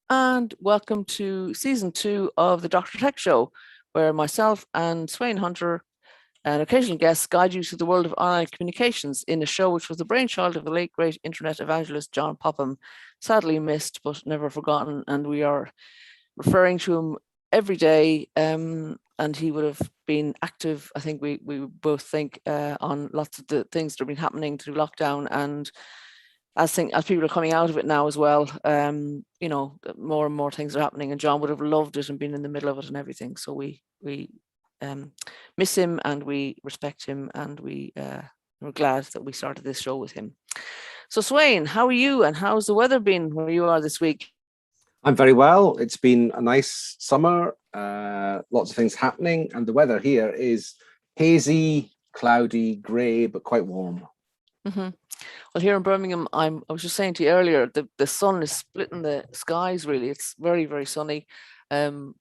And welcome to season 2 of the Dr. Tech Show, where myself and Sweyn Hunter and occasional guests guide you through the world of online communications in a show which was the brainchild of the late great internet evangelist John Popham, sadly missed but never forgotten, and we are referring to him every day. And he would have been active, I think we both think, on lots of the things that have been happening through lockdown, and as people are coming out of it now as well, more and more things are happening, and John would have loved it and been in the middle of it and everything. So we miss him and we respect him, and we're glad that we started this show with him. So Sweyn, how are you, and how's the weather been where you are this week? I'm very well. It's been a nice summer, lots of things happening, and the weather here is hazy, cloudy, grey, but quite warm. Mm-hmm. Well, here in Birmingham, I was just saying to you earlier, the sun is splitting the skies. Really, it's very, very sunny. So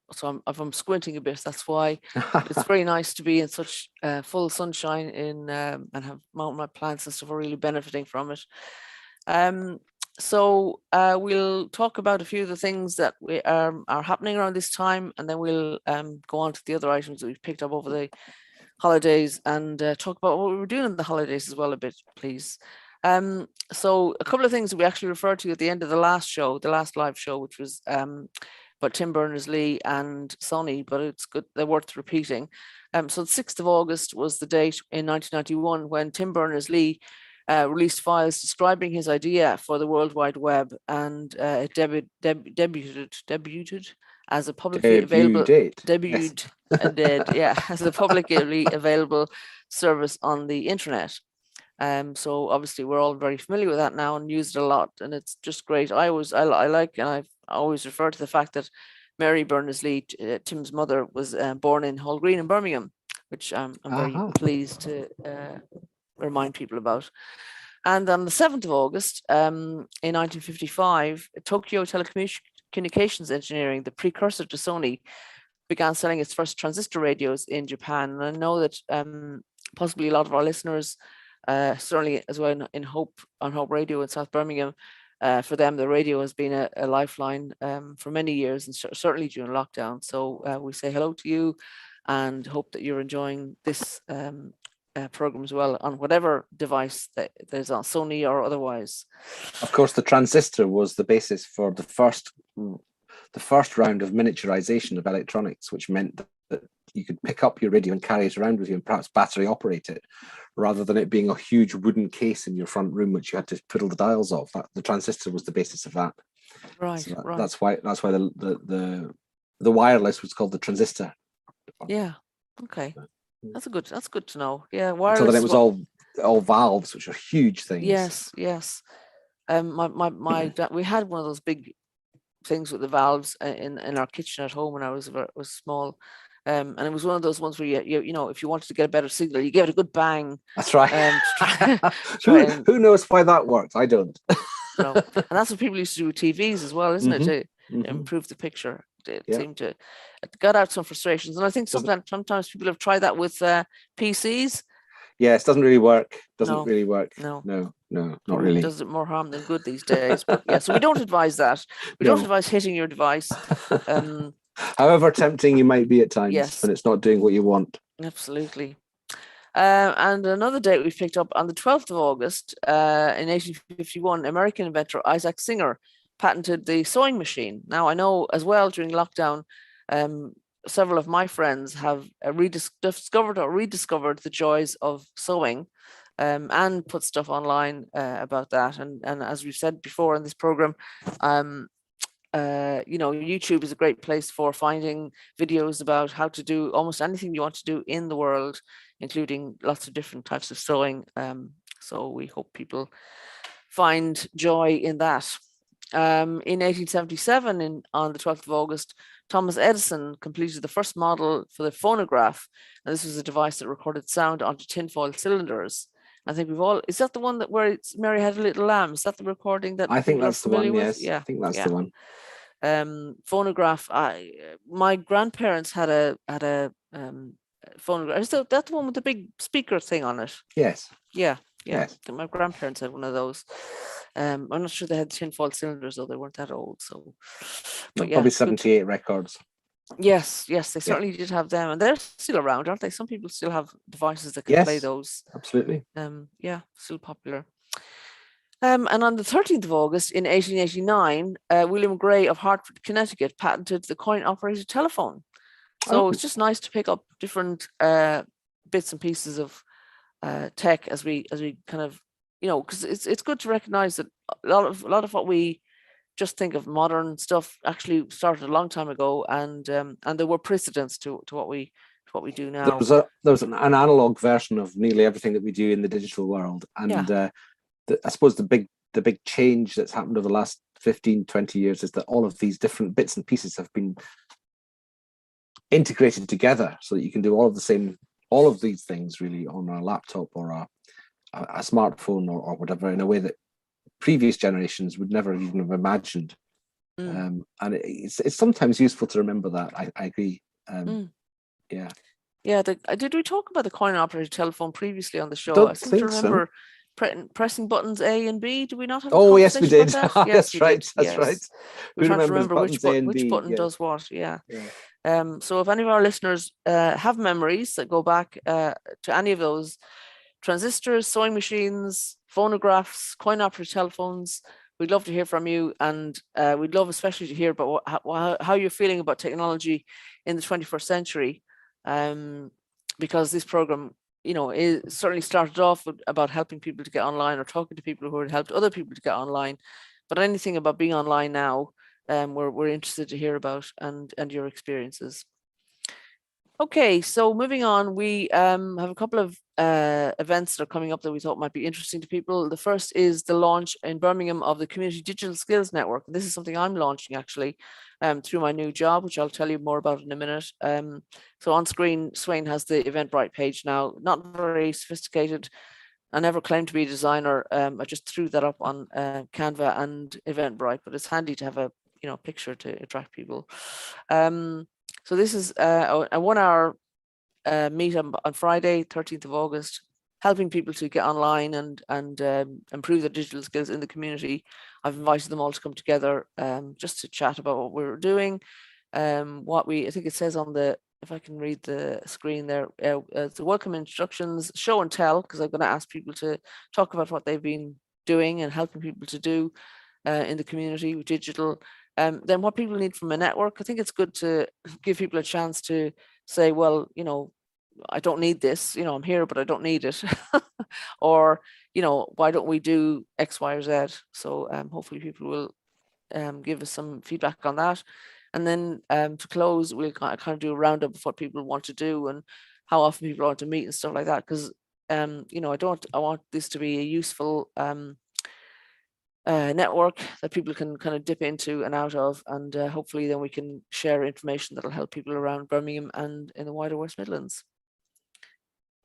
if I'm squinting a bit, that's why. It's very nice to be in such full sunshine and have my plants and stuff are really benefiting from it. So we'll talk about a few of the things that are happening around this time, and then we'll go on to the other items that we've picked up over the holidays, and talk about what we were doing in the holidays as well a bit, please. So a couple of things that we actually referred to at the end of the last live show, which was about Tim Berners-Lee and Sonny, but it's good, they're worth repeating. So the 6th of August was the date in 1991 when Tim Berners-Lee released files describing his idea for the World Wide Web, and it debuted as a publicly available as a publicly available service on the internet. So obviously we're all very familiar with that now and use it a lot, and it's just great. I like, and I always refer to the fact that Mary Berners-Lee, Tim's mother, was born in Hall Green in Birmingham, which I'm very pleased to remind people about. And on the 7th of August, in 1955, Tokyo Telecommunications Engineering, the precursor to Sony, began selling its first transistor radios in Japan. And I know that possibly a lot of our listeners, certainly as well on Hope Radio in South Birmingham, for them the radio has been a lifeline for many years, and certainly during lockdown. So we say hello to you and hope that you're enjoying this program as well on whatever device that there's on, Sony or otherwise. Of course, the transistor was the basis for the first round of miniaturization of electronics, which meant that you could pick up your radio and carry it around with you and perhaps battery operate it, rather than it being a huge wooden case in your front room which you had to twiddle the dials of. The transistor was the basis of that. Right. So right. That's why the wireless was called the transistor. Yeah. Okay. That's good to know. Yeah. Wireless. So that it was all valves, which are huge things. Yes. My dad, we had one of those big things with the valves in our kitchen at home when I was small, and it was one of those ones where you know, if you wanted to get a better signal, you gave it a good bang. That's right. Who knows why that worked? I don't. And that's what people used to do with TVs as well, isn't it? To improve the picture. It seemed to got out some frustrations, and I think sometimes people have tried that with PCs. Yes, doesn't really work. No, not really. It does it more harm than good these days. But yeah, so we don't advise that. We don't advise hitting your device. However tempting you might be at times when it's not doing what you want. Absolutely. And another date we picked up on the 12th of August in 1851, American inventor Isaac Singer patented the sewing machine. Now, I know as well during lockdown, several of my friends have rediscovered the joys of sewing, and put stuff online about that. And as we've said before in this program, YouTube is a great place for finding videos about how to do almost anything you want to do in the world, including lots of different types of sewing. So we hope people find joy in that. In 1877, on the 12th of August, Thomas Edison completed the first model for the phonograph, and this was a device that recorded sound onto tinfoil cylinders. I think is that the one that where Mary had a little lamb? Is that the recording that I think that's the one? Yes, yeah, I think that's the one. Phonograph. My grandparents had a phonograph. Is that the one with the big speaker thing on it? Yes. Yeah. Yes. My grandparents had one of those. I'm not sure they had tinfoil cylinders, though they weren't that old. So, but yeah, Probably good. 78 records. Yes, they certainly did have them, and they're still around, aren't they? Some people still have devices that can play Yes, those. absolutely. Yeah, still popular. And on the 13th of August in 1889, William Gray of Hartford, Connecticut, patented the coin-operated telephone. So it's just nice to pick up different bits and pieces of tech as we kind of, because it's good to recognize that a lot of what we just think of modern stuff actually started a long time ago, and there were precedents to what we do now. There was an analog version of nearly everything that we do in the digital world, and I suppose the big change that's happened over the last 15, 20 years is that all of these different bits and pieces have been integrated together so that you can do all of these things really on a laptop or a smartphone or whatever, in a way that previous generations would never even have imagined. And it's sometimes useful to remember that. I agree. Yeah. Did we talk about the coin-operated telephone previously on the show? Don't I seem think to remember pressing buttons A and B. Do we not have a conversation yes, we did. about that? Yes, That's right. That's right. We're trying to remembers remember which buttons A and B? button does what. Yeah. So if any of our listeners have memories that go back to any of those transistors, sewing machines, phonographs, coin-operated telephones, we'd love to hear from you, and we'd love especially to hear about how you're feeling about technology in the 21st century, because this program, it certainly started off about helping people to get online or talking to people who had helped other people to get online, but anything about being online now, we're interested to hear about and your experiences. Okay, so moving on, we have a couple of events that are coming up that we thought might be interesting to people. The first is the launch in Birmingham of the Community Digital Skills Network. This is something I'm launching actually through my new job, which I'll tell you more about in a minute. So on screen, Sweyn has the Eventbrite page now, not very sophisticated. I never claimed to be a designer. I just threw that up on Canva and Eventbrite, but it's handy to have a picture to attract people. So this is a 1-hour meet on Friday, 13th of August, helping people to get online and improve their digital skills in the community. I've invited them all to come together just to chat about what we're doing. I think it says on the, if I can read the screen there, the welcome instructions, show and tell, because I'm going to ask people to talk about what they've been doing and helping people to do in the community with digital. Then what people need from a network. I think it's good to give people a chance to say, well, I don't need this, I'm here, but I don't need it. Or, why don't we do X, Y, or Z? So hopefully people will give us some feedback on that. And then to close, we'll kind of do a roundup of what people want to do and how often people want to meet and stuff like that. Because, I want this to be a useful network that people can kind of dip into and out of, and hopefully then we can share information that'll help people around Birmingham and in the wider West Midlands.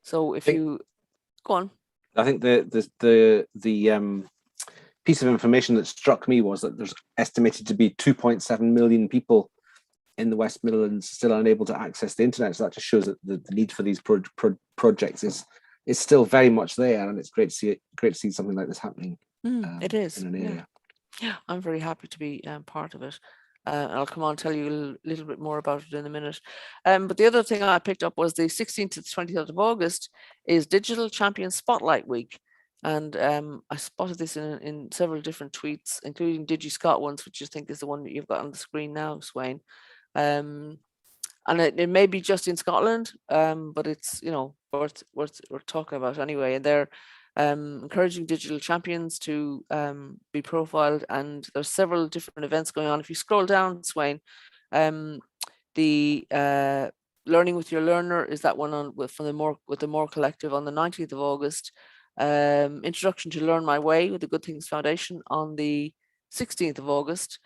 So if you go on. I think the piece of information that struck me was that there's estimated to be 2.7 million people in the West Midlands still unable to access the internet. So that just shows that the need for these projects is still very much there, and it's great to see something like this happening. It is in an area. Yeah, I'm very happy to be part of it. I'll come on and tell you a little bit more about it in a minute. But the other thing I picked up was the 16th to the 23rd of August is Digital Champion Spotlight Week. And I spotted this in several different tweets, including DigiScot ones, which I think is the one that you've got on the screen now, Sweyn. And it may be just in Scotland, but it's worth talking about anyway. And they're encouraging digital champions to be profiled, and there's several different events going on. If you scroll down, Sweyn, the Learning with Your Learner is that one with the More Collective on the 19th of August. Introduction to Learn My Way with the Good Things Foundation on the 16th of August.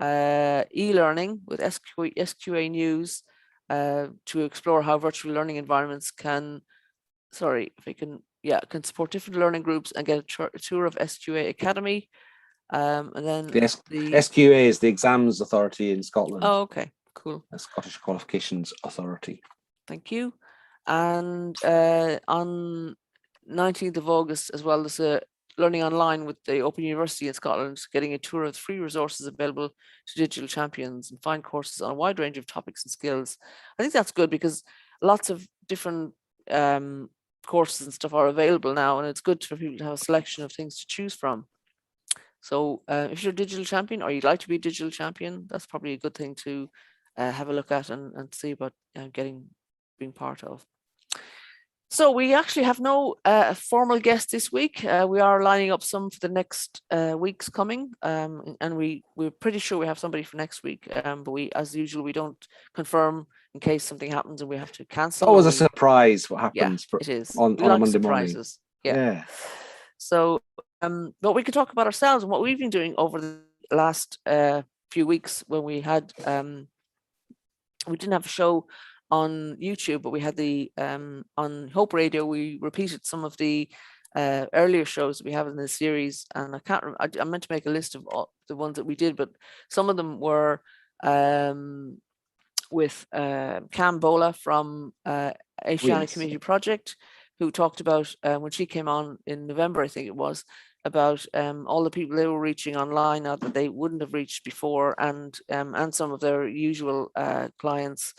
E-learning with SQA News to explore how virtual learning environments can support different learning groups and get a tour of SQA Academy. And then the SQA is the Exams Authority in Scotland. Oh, okay, cool. The Scottish Qualifications Authority. Thank you. And on 19th of August as well, there's a learning online with the Open University in Scotland, getting a tour of free resources available to digital champions and find courses on a wide range of topics and skills. I think that's good because lots of different courses and stuff are available now, and it's good for people to have a selection of things to choose from. So if you're a digital champion or you'd like to be a digital champion, that's probably a good thing to have a look at and see about being part of. So we actually have no formal guest this week. We are lining up some for the next weeks coming, and we're pretty sure we have somebody for next week. But we, as usual, we don't confirm in case something happens and we have to cancel. It's always a surprise what happens it is. on a Monday morning. Yeah. So, but we could talk about ourselves and what we've been doing over the last few weeks when we had we didn't have a show on YouTube, but we had the on Hope Radio. We repeated some of the earlier shows that we have in the series, and I can't. I meant to make a list of all the ones that we did, but some of them were with Cam Bola from Asianic Community Project, who talked about when she came on in November, I think it was, about all the people they were reaching online now that they wouldn't have reached before, and some of their usual clients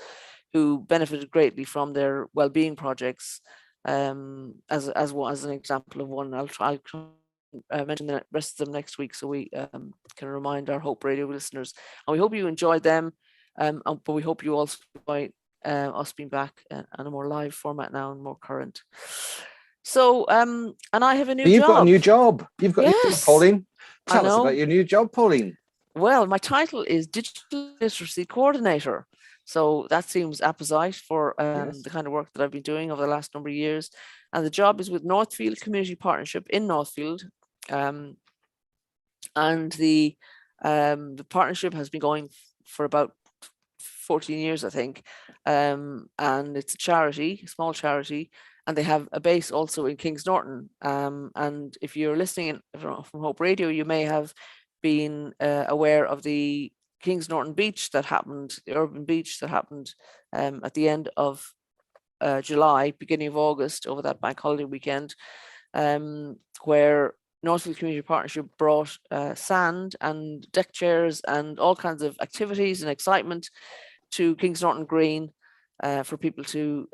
who benefited greatly from their well-being projects. As an example of one, I'll mention the rest of them next week, so we can remind our Hope Radio listeners. And we hope you enjoyed them, but we hope you also enjoy us being back on a more live format now and more current. So, and I have a new job. You've got a new job. You've got a new job, Pauline. Tell us about your new job, Pauline. Well, my title is Digital Literacy Coordinator. So that seems apposite for the kind of work that I've been doing over the last number of years. And the job is with Northfield Community Partnership in Northfield. And the partnership has been going for about 14 years, I think. And it's a charity, a small charity. And they have a base also in Kings Norton. And if you're listening from Hope Radio, you may have been aware of the Kings Norton beach that happened, the urban beach that happened at the end of July, beginning of August, over that bank holiday weekend, where Northfield Community Partnership brought sand and deck chairs and all kinds of activities and excitement to Kings Norton Green for people to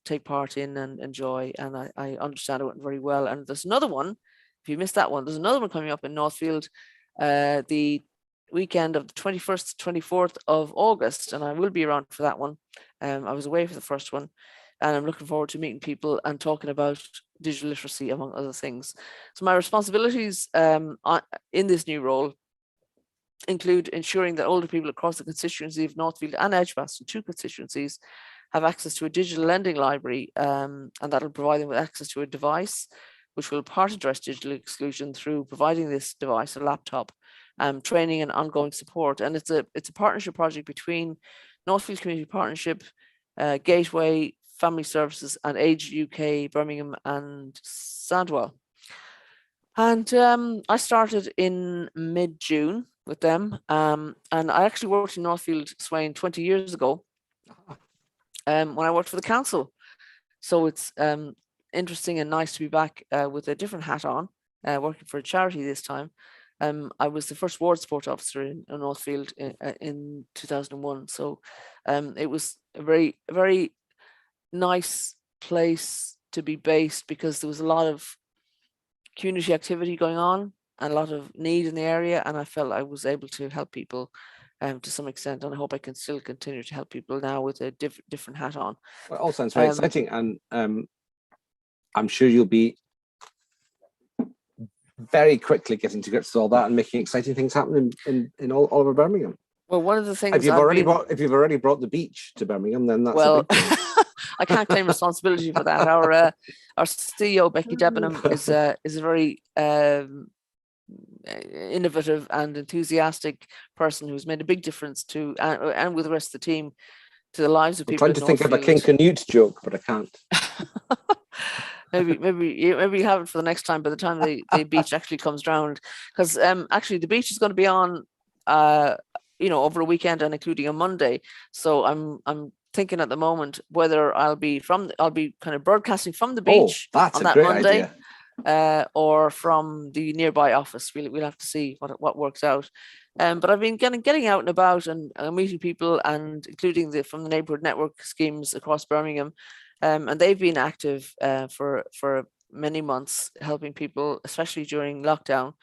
take part in and enjoy. And I understand it went very well. And there's another one, if you missed that one, there's another one coming up in Northfield, the weekend of the 21st to 24th of August, and I will be around for that one. I was away for the first one, and I'm looking forward to meeting people and talking about digital literacy, among other things. So my responsibilities in this new role include ensuring that older people across the constituency of Northfield and Edgbaston, 2 constituencies, have access to a digital lending library, and that'll provide them with access to a device which will part address digital exclusion through providing this device, a laptop, training and ongoing support. And it's a partnership project between Northfield Community Partnership, Gateway Family Services, and Age UK, Birmingham and Sandwell. And I started in mid-June with them, and I actually worked in Northfield, Sweyn 20 years ago when I worked for the council. So it's interesting and nice to be back with a different hat on, working for a charity this time. I was the first ward support officer in Northfield in 2001. So it was a very, very nice place to be based because there was a lot of community activity going on and a lot of need in the area. And I felt I was able to help people to some extent. And I hope I can still continue to help people now with a different hat on. Well, it all sounds very exciting. And I'm sure you'll be very quickly getting to grips with all that and making exciting things happen in all over Birmingham. Well, one of the things if you've already brought the beach to Birmingham, then that's a big thing. I can't claim responsibility for that. Our CEO Becky Debenham is a very innovative and enthusiastic person who's made a big difference to and with the rest of the team to the lives of people. I'm trying to think of a King Canute joke, but I can't. maybe you have it for the next time. By the time the beach actually comes round, because actually the beach is going to be on over a weekend and including a Monday. So I'm thinking at the moment whether I'll be kind of broadcasting from the beach that's on a that great Monday. idea. or from the nearby office. We'll have to see what works out. But I've been getting out and about and meeting people, and including from the neighbourhood network schemes across Birmingham, and they've been active for many months, helping people, especially during lockdown.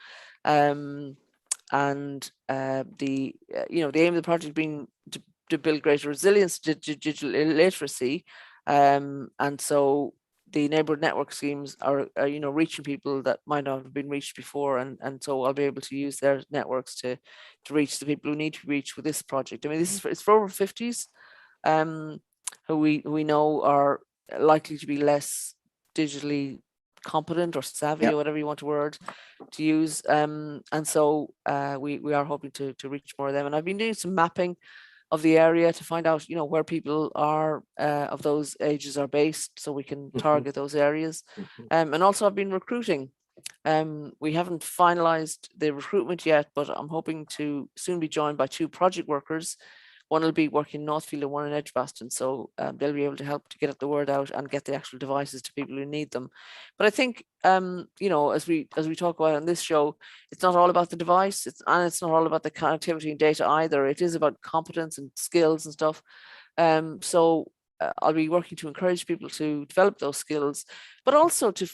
And the aim of the project being to build greater resilience to digital illiteracy, and so the neighbourhood network schemes are reaching people that might not have been reached before, and so I'll be able to use their networks to reach the people who need to be reached with this project. I mean, it's for over 50s, who we know are likely to be less digitally competent or savvy, or whatever you want to use, and so we are hoping to reach more of them. And I've been doing some mapping of the area to find out, where people are of those ages are based, so we can target those areas. And also I've been recruiting. We haven't finalized the recruitment yet, but I'm hoping to soon be joined by 2 project workers. One will be working in Northfield and one in Edgbaston, so they'll be able to help to get the word out and get the actual devices to people who need them. But I think, as we talk about on this show, it's not all about the device, and it's not all about the connectivity and data either. It is about competence and skills and stuff. So I'll be working to encourage people to develop those skills, but also to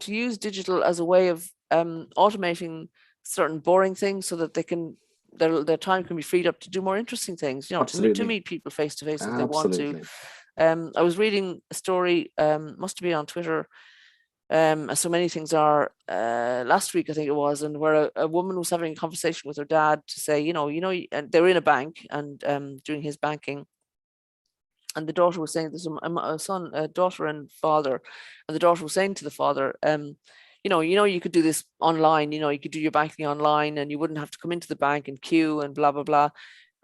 use digital as a way of automating certain boring things, so that they can. Their time can be freed up to do more interesting things, to meet people face to face if they want to. I was reading a story, must have been on Twitter, as so many things are, last week I think it was, and where a woman was having a conversation with her dad to say, and they were in a bank and doing his banking, and the daughter was saying, there's a daughter and father, and the daughter was saying to the father, you could do this online, you could do your banking online and you wouldn't have to come into the bank and queue and blah, blah, blah.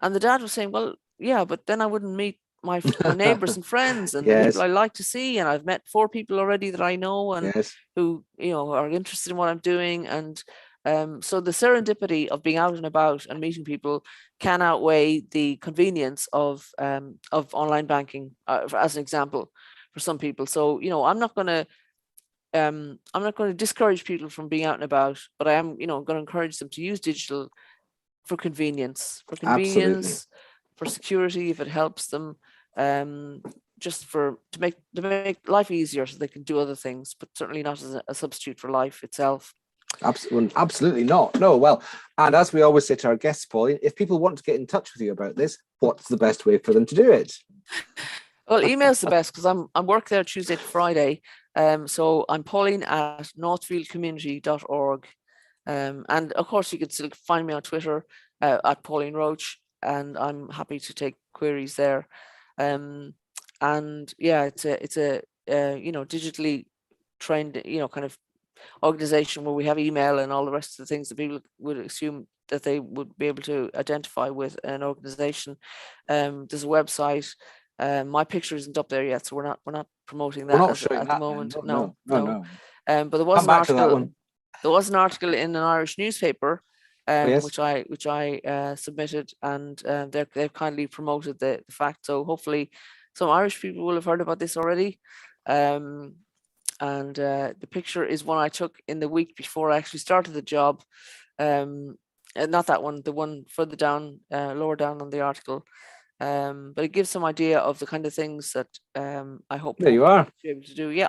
And the dad was saying, well, yeah, but then I wouldn't meet my neighbors and friends and the people I like to see. And I've met 4 people already that I know and who, are interested in what I'm doing. And so the serendipity of being out and about and meeting people can outweigh the convenience of online banking, as an example, for some people. So, I'm not going to discourage people from being out and about, but I am, going to encourage them to use digital for convenience, for security, if it helps them, just to make life easier, so they can do other things, but certainly not as a substitute for life itself. Absolutely not. No, well, and as we always say to our guests, Pauline, if people want to get in touch with you about this, what's the best way for them to do it? Well, email's the best, because I'm work there Tuesday to Friday. So I'm Pauline at northfieldcommunity.org. And of course you can still find me on Twitter at Pauline Roche, and I'm happy to take queries there. And yeah, it's a digitally trained, kind of organization where we have email and all the rest of the things that people would assume that they would be able to identify with an organization. There's a website. My picture isn't up there yet, so we're not promoting that at the moment. No. But there was an article in an Irish newspaper, which I submitted, and they've kindly promoted the fact. So hopefully some Irish people will have heard about this already. And the picture is one I took in the week before I actually started the job. Not that one, the one further down, lower down on the article. But it gives some idea of the kind of things that I hope there you are to be able to do. Yeah,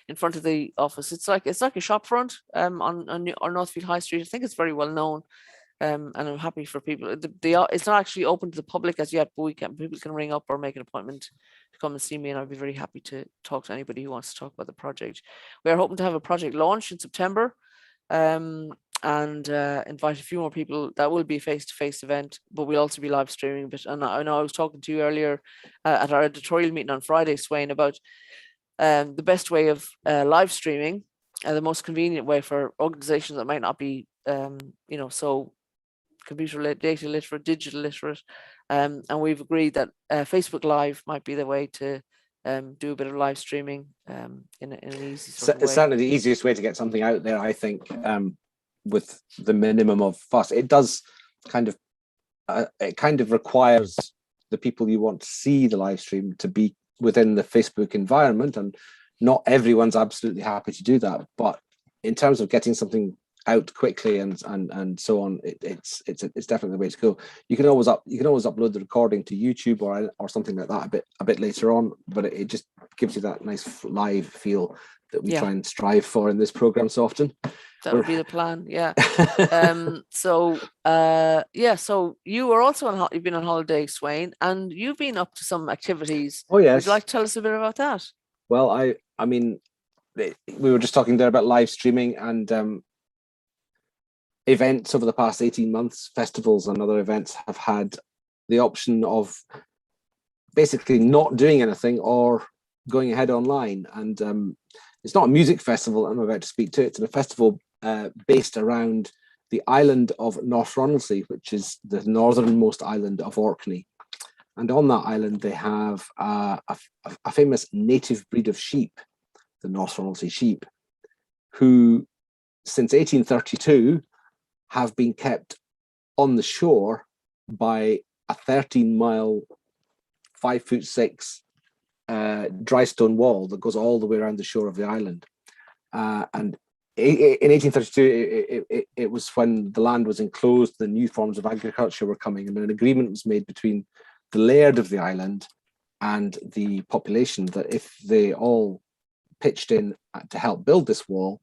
in front of the office. It's like a shop front on Northfield High Street. I think it's very well known. And I'm happy for people. It's not actually open to the public as yet, but people can ring up or make an appointment to come and see me, and I'll be very happy to talk to anybody who wants to talk about the project. We are hoping to have a project launch in September, and invite a few more people. That will be a face-to-face event, but we'll also be live streaming. But and I know I was talking to you earlier at our editorial meeting on Friday, Sweyn, about the best way of live streaming, the most convenient way for organizations that might not be so computer data literate, digital literate, and we've agreed that Facebook Live might be the way to do a bit of live streaming in an easy sort of way. It's certainly the easiest way to get something out there, I think, with the minimum of fuss. It does kind of requires the people you want to see the live stream to be within the Facebook environment, and not everyone's absolutely happy to do that, but in terms of getting something out quickly and so on, it's definitely the way to go. You can always upload the recording to YouTube or something like that a bit later on, but it just gives you that nice live feel that we try and strive for in this program so often. That would be the plan, yeah. So you were also you've been on holiday, Sweyn, and you've been up to some activities. Oh yes. Would you like to tell us a bit about that? Well, I mean, we were just talking there about live streaming and events over the past 18 months. Festivals and other events have had the option of basically not doing anything or going ahead online. And it's not a music festival I'm about to speak to. It's a festival based around the island of North Ronaldsay, which is the northernmost island of Orkney. And on that island, they have a famous native breed of sheep, the North Ronaldsay sheep, who since 1832 have been kept on the shore by a 13-mile, 5'6" dry stone wall that goes all the way around the shore of the island. And in 1832, it was when the land was enclosed, the new forms of agriculture were coming, and an agreement was made between the laird of the island and the population that if they all pitched in to help build this wall.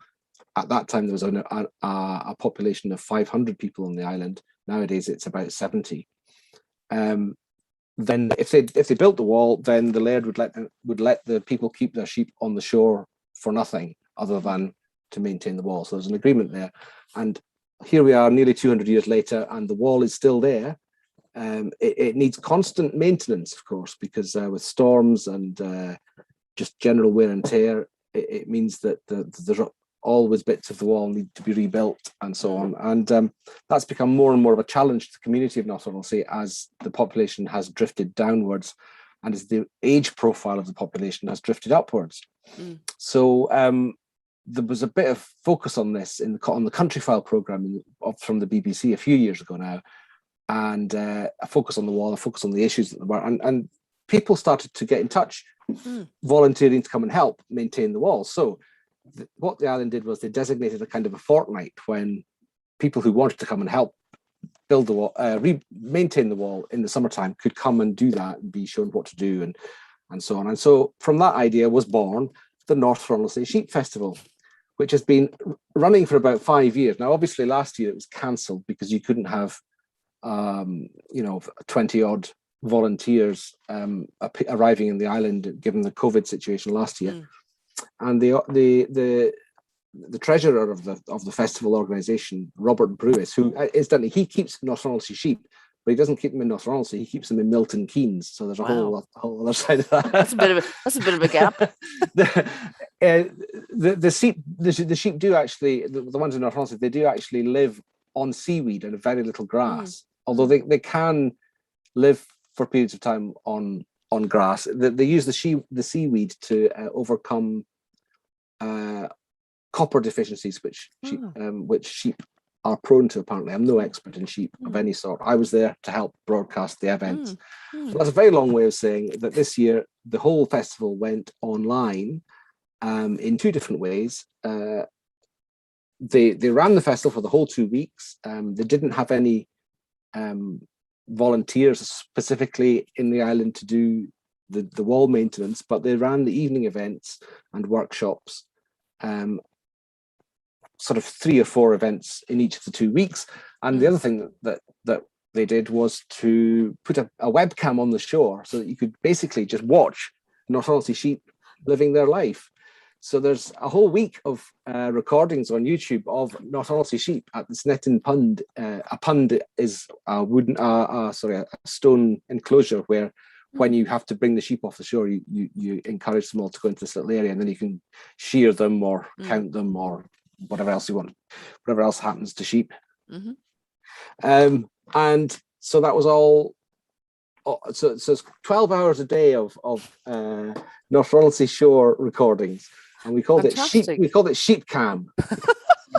At that time, there was a population of 500 people on the island. Nowadays, it's about 70. Then, if they built the wall, then the laird would let the people keep their sheep on the shore for nothing other than to maintain the wall. So there's an agreement there. And here we are, nearly 200 years later, and the wall is still there. It needs constant maintenance, of course, because with storms and just general wear and tear, it means that there's always bits of the wall need to be rebuilt and so on. And that's become more and more of a challenge to the community of North Ronaldsay as the population has drifted downwards and as the age profile of the population has drifted upwards. So there was a bit of focus on this on the Country File programme from the BBC a few years ago now, and a focus on the wall, a focus on the issues that there were, and people started to get in touch, volunteering to come and help maintain the wall. So what the island did was they designated a kind of a fortnight when people who wanted to come and help build the wall, maintain the wall in the summertime could come and do that and be shown what to do and so on. And so from that idea was born the North Ronaldsay Sheep Festival, which has been running for about 5 years. Now, obviously last year it was cancelled because you couldn't have 20 odd volunteers arriving in the island given the COVID situation last year. And the treasurer of the festival organisation, Robert Brewis, who incidentally he keeps North Ronaldsay sheep, but he doesn't keep them in North Ronaldsay. He keeps them in Milton Keynes. So there's a whole other side of that. That's a bit of a gap. The sheep do actually, the ones in North Ronaldsay, they do actually live on seaweed and very little grass. Although they can live for periods of time on grass. They use the seaweed to overcome copper deficiencies, which sheep are prone to. Apparently, I'm no expert in sheep of any sort. I was there to help broadcast the events. But that's a very long way of saying that this year the whole festival went online in two different ways. They ran the festival for the whole 2 weeks. They didn't have any volunteers specifically in the island to do the wall maintenance, but they ran the evening events and workshops, sort of 3 or 4 events in each of the 2 weeks. And the other thing that they did was to put a webcam on the shore so that you could basically just watch North Ronaldsay sheep living their life. So there's a whole week of recordings on YouTube of North Ronaldsay sheep at the Snettin Pund. A pund is a stone enclosure where when you have to bring the sheep off the shore, you encourage them all to go into this little area, and then you can shear them or count them or whatever else you want, whatever else happens to sheep. And so that was all. So it's 12 hours a day of North Ronaldsay shore recordings, and we called it sheep cam.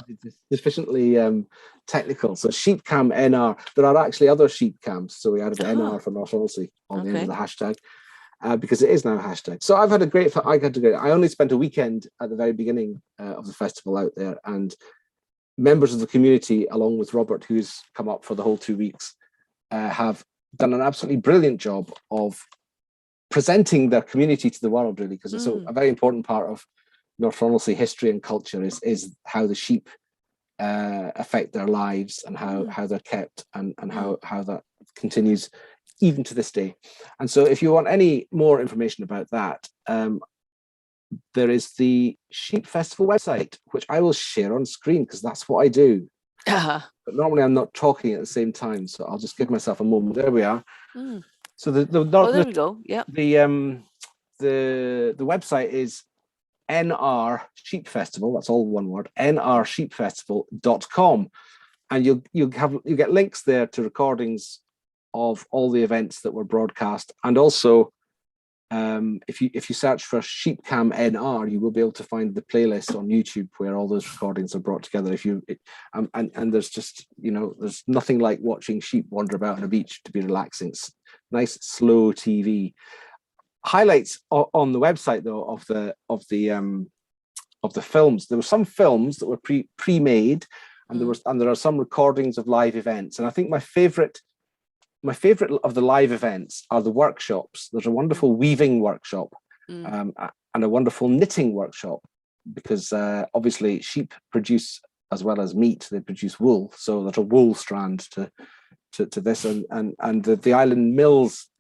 It's sufficiently technical. So sheep cam NR. There are actually other sheep cams, so we added NR for North Ronaldsay on the end of the hashtag. because it is now a hashtag. So I only spent a weekend at the very beginning of the festival out there, and members of the community, along with Robert, who's come up for the whole 2 weeks, have done an absolutely brilliant job of presenting their community to the world, really, because it's a very important part of North Ronaldsay history and culture is how the sheep affect their lives and how they're kept and how that continues even to this day. And so if you want any more information about that, there is the Sheep Festival website, which I will share on screen because that's what I do. But normally I'm not talking at the same time, so I'll just give myself a moment. There we are. So there we go. Yeah. The website is NR Sheep Festival. That's all one word. nrsheepfestival.com, and you'll get links there to recordings of all the events that were broadcast, and also if you search for Sheepcam NR, you will be able to find the playlist on YouTube where all those recordings are brought together. And there's just, there's nothing like watching sheep wander about on a beach to be relaxing. It's nice slow TV. Highlights on the website though of the films. There were some films that were pre-made, and there are some recordings of live events. And I think my favorite of the live events are the workshops. There's a wonderful weaving workshop and a wonderful knitting workshop, because obviously sheep produce, as well as meat, they produce wool. So there's a wool strand to this, and the island mills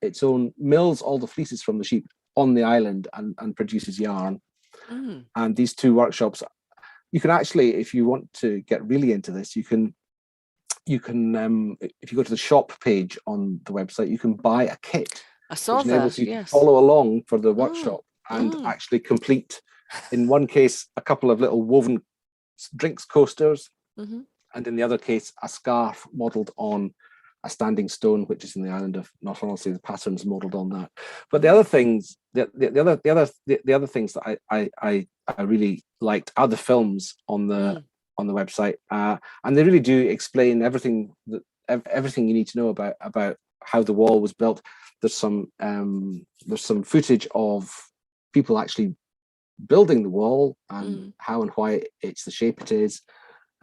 all the fleeces from the sheep on the island and produces yarn. And these two workshops, you can actually, if you want to get really into this, you can if you go to the shop page on the website, you can buy a kit. I saw which that. enables you Yes. to follow along for the workshop and actually complete, in one case, a couple of little woven drinks coasters, and in the other case, a scarf modelled on a standing stone, which is in the island of North Ronaldsay. The pattern's modelled on that. But the other things, the other things that I really liked are the films on the website, and they really do explain everything you need to know about how the wall was built. There's some footage of people actually building the wall and how and why it's the shape it is.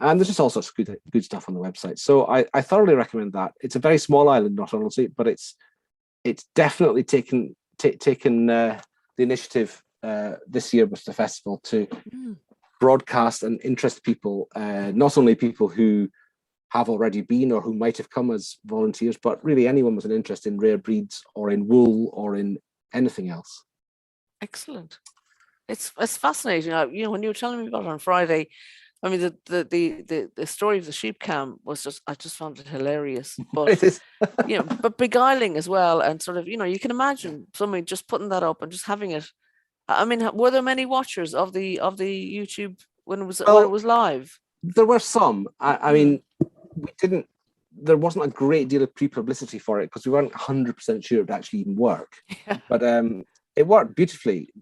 And there's just all sorts of good stuff on the website. So I thoroughly recommend that. It's a very small island, North Ronaldsay, but it's definitely taken the initiative this year with the festival to broadcast and interest people, not only people who have already been or who might have come as volunteers, but really anyone with an interest in rare breeds or in wool or in anything else. Excellent. It's fascinating. When you were telling me about it on Friday, I mean, the story of the sheep cam was I just found it hilarious, but It is. but beguiling as well, and sort of, you can imagine somebody just putting that up and just having it. I mean, were there many watchers of the YouTube when it was live? There were some. I mean, there wasn't a great deal of pre-publicity for it because we weren't 100% sure it would actually even work. Yeah. But it worked beautifully.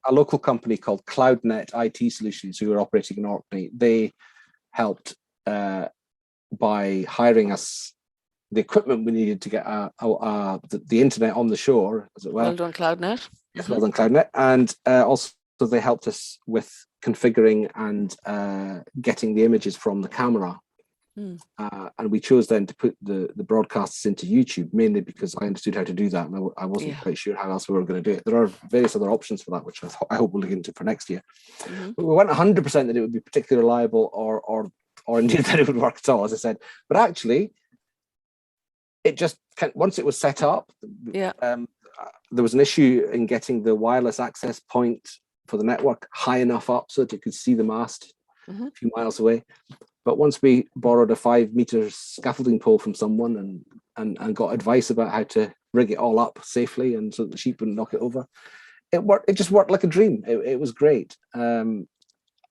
A local company called CloudNet IT Solutions, who are operating in Orkney, they helped by hiring us the equipment we needed to get the internet on the shore, as it were. Well done, CloudNet. Yes, well done, CloudNet. And also they helped us with configuring and getting the images from the camera. And we chose then to put the broadcasts into YouTube, mainly because I understood how to do that, and I wasn't quite sure how else we were going to do it. There are various other options for that, which I hope we'll look into for next year. But we weren't 100% that it would be particularly reliable or indeed that it would work at all, as I said. But actually, it just once it was set up, there was an issue in getting the wireless access point for the network high enough up so that it could see the mast a few miles away. But once we borrowed a 5-meter scaffolding pole from someone and got advice about how to rig it all up safely and so that the sheep wouldn't knock it over, it worked. It just worked like a dream. It was great. I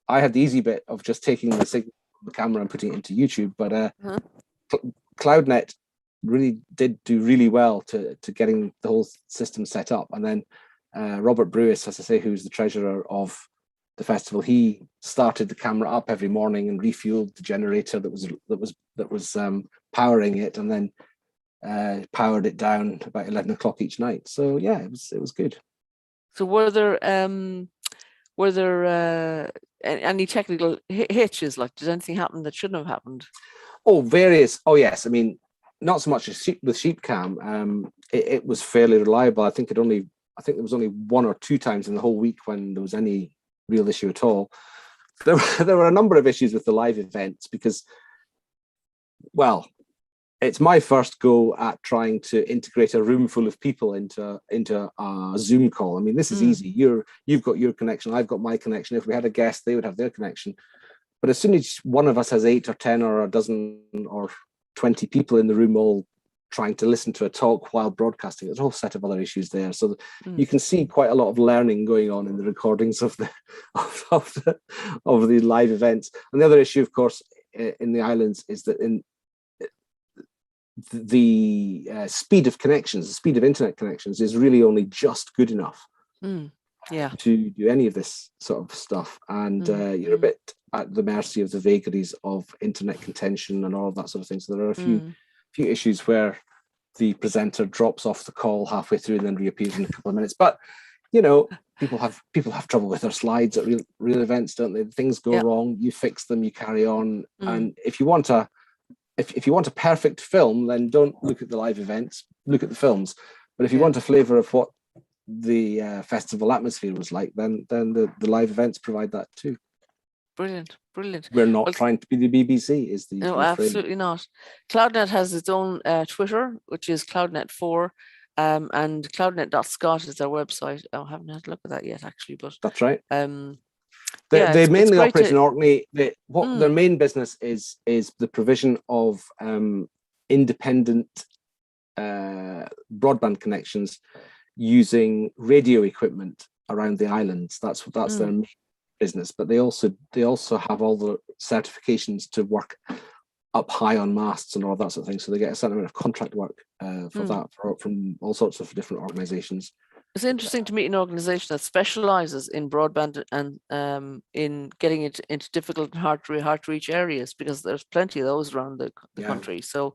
had the easy bit of just taking the signal from the camera and putting it into YouTube, but CloudNet really did do really well to getting the whole system set up. And then Robert Brewis, as I say, who's the treasurer of the festival, he started the camera up every morning and refueled the generator that was powering it, and then powered it down about 11 o'clock each night. So yeah, it was good. So were there any technical hitches? Like, did anything happen that shouldn't have happened? Oh, various. Oh, yes. I mean, not so much as with Sheepcam. It was fairly reliable. I think there was only 1 or 2 times in the whole week when there was any real issue at all. There were a number of issues with the live events because, well, it's my first go at trying to integrate a room full of people into a Zoom call. I mean, this is easy. You've got your connection, I've got my connection. If we had a guest, they would have their connection. But as soon as one of us has 8 or 10 or a dozen or 20 people in the room all trying to listen to a talk while broadcasting, there's a whole set of other issues there. So you can see quite a lot of learning going on in the recordings of the of the live events. And the other issue, of course, in the islands is that in the speed of connections, the speed of internet connections is really only just good enough to do any of this sort of stuff. And you're a bit at the mercy of the vagaries of internet contention and all of that sort of thing. So there are a few issues where the presenter drops off the call halfway through and then reappears in a couple of minutes. But you know, people have trouble with their slides at real events, don't they? Things go wrong, you fix them, you carry on. And if you want a perfect film, then don't look at the live events, look at the films. But if you want a flavour of what the festival atmosphere was like, then the live events provide that too. Brilliant. We're not trying to be the BBC, is the no, absolutely not. CloudNet has its own Twitter, which is CloudNet4, and cloudnet.scot is their website. I haven't had a look at that yet, actually, but that's right. They mainly operate in Orkney. Their main business is the provision of independent broadband connections using radio equipment around the islands. That's their main business. But they also have all the certifications to work up high on masts and all that sort of thing. So they get a certain amount of contract work for that from all sorts of different organisations. It's interesting to meet an organisation that specialises in broadband and in getting it into difficult and hard to reach areas, because there's plenty of those around the country. So,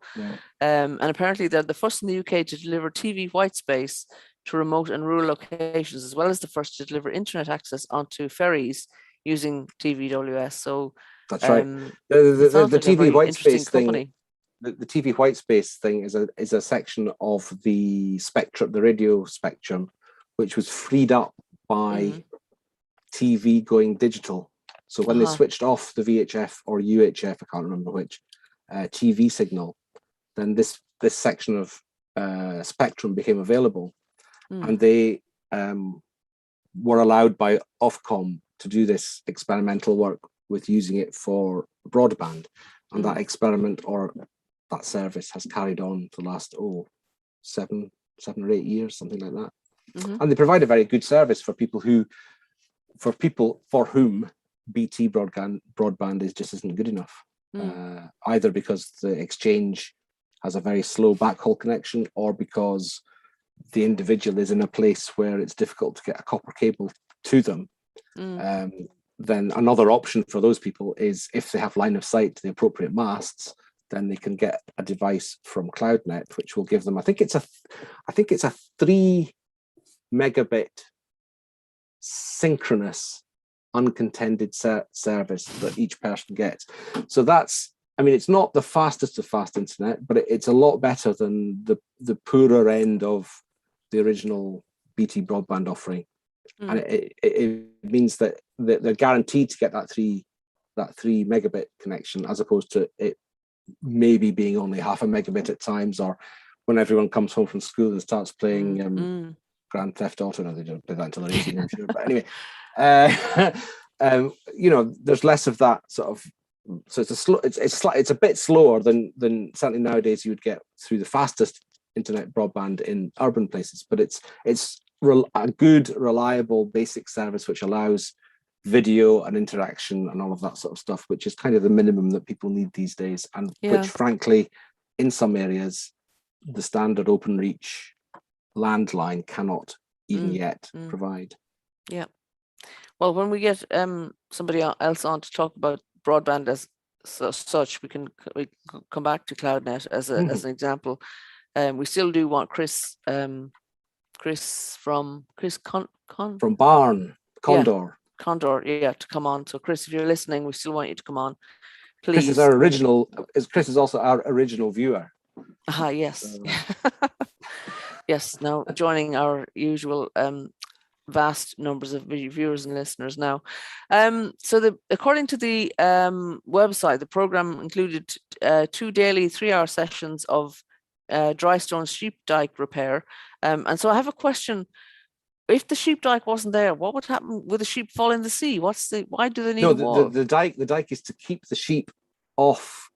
and apparently they're the first in the UK to deliver TV white space to remote and rural locations, as well as the first to deliver internet access onto ferries using TVWS. So that's right. The TV white space company. thing. The TV white space thing is a section of the spectrum, the radio spectrum, which was freed up by TV going digital. So when they switched off the VHF or UHF, I can't remember which, TV signal, then this section of spectrum became available, and they were allowed by Ofcom to do this experimental work with using it for broadband, and that experiment or that service has carried on for the last 7 or 8 years, something like that. And they provide a very good service for people for whom BT broadband isn't good enough, either because the exchange has a very slow backhaul connection, or because the individual is in a place where it's difficult to get a copper cable to them. Then another option for those people is, if they have line of sight to the appropriate masts, then they can get a device from CloudNet, which will give them, I think it's a 3 megabit synchronous uncontended service that each person gets. So that's, I mean, it's not the fastest of fast internet, but it's a lot better than the poorer end of the original BT broadband offering. And it means that they're guaranteed to get that 3 megabit connection, as opposed to it maybe being only half a megabit at times, or when everyone comes home from school and starts playing Grand Theft Auto. No, they don't play that until they're 18, I'm sure. But anyway, there's less of that sort of. So it's a bit slower than certainly nowadays you would get through the fastest internet broadband in urban places. But it's a good, reliable, basic service which allows video and interaction and all of that sort of stuff, which is kind of the minimum that people need these days, and which, frankly, in some areas, the standard OpenReach landline cannot even yet provide. Yeah. Well, when we get somebody else on to talk about broadband as such, we can come back to CloudNet as an example. We still do want Chris from From Barn, Condor. Condor, yeah, to come on. So Chris, if you're listening, we still want you to come on. Please. Chris is our original. Chris is also our original viewer. Yes. Yes. Now joining our usual vast numbers of viewers and listeners now. So according to the website, the program included 2 daily 3-hour sessions of dry stone sheep dike repair. And so I have a question. If the sheep dike wasn't there, what would happen? Would the sheep fall in the sea? Why do they need a wall? The dike is to keep the sheep off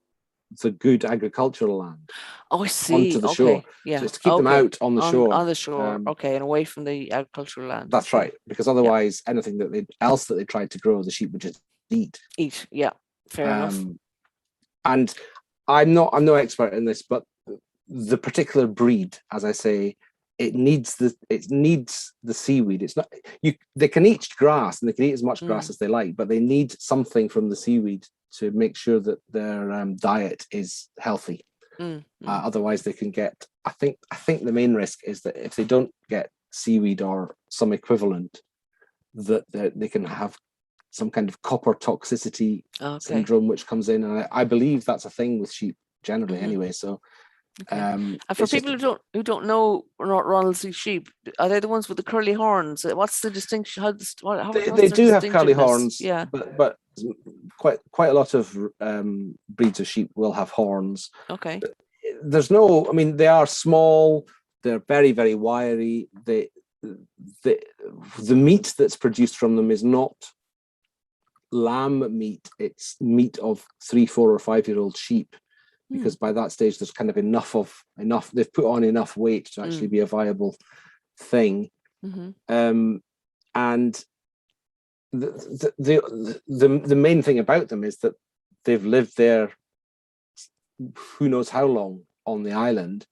the good agricultural land. Oh, I see. Onto the shore. Yeah. So it's to keep them out on the shore. On the shore. Okay, and away from the agricultural land. That's right. Because otherwise, anything else that they tried to grow, the sheep would just eat. Yeah. Fair enough. And I'm no expert in this, but the particular breed, as I say, it needs the seaweed. It's not they can eat grass and they can eat as much grass as they like, but they need something from the seaweed to make sure that their diet is healthy. Otherwise they can get, I think the main risk is that if they don't get seaweed or some equivalent, that they can have some kind of copper toxicity syndrome which comes in, and I believe that's a thing with sheep generally anyway. So and for people who don't know Ronaldsay sheep, are they the ones with the curly horns? What's the distinction? They do have curly horns, yeah, but quite a lot of breeds of sheep will have horns. Okay. There's no, I mean, they are small, they're very, very wiry. The meat that's produced from them is not lamb meat, it's meat of 3, 4 or 5-year-old sheep, because by that stage there's kind of enough, they've put on enough weight to actually be a viable thing. And the main thing about them is that they've lived there who knows how long on the island,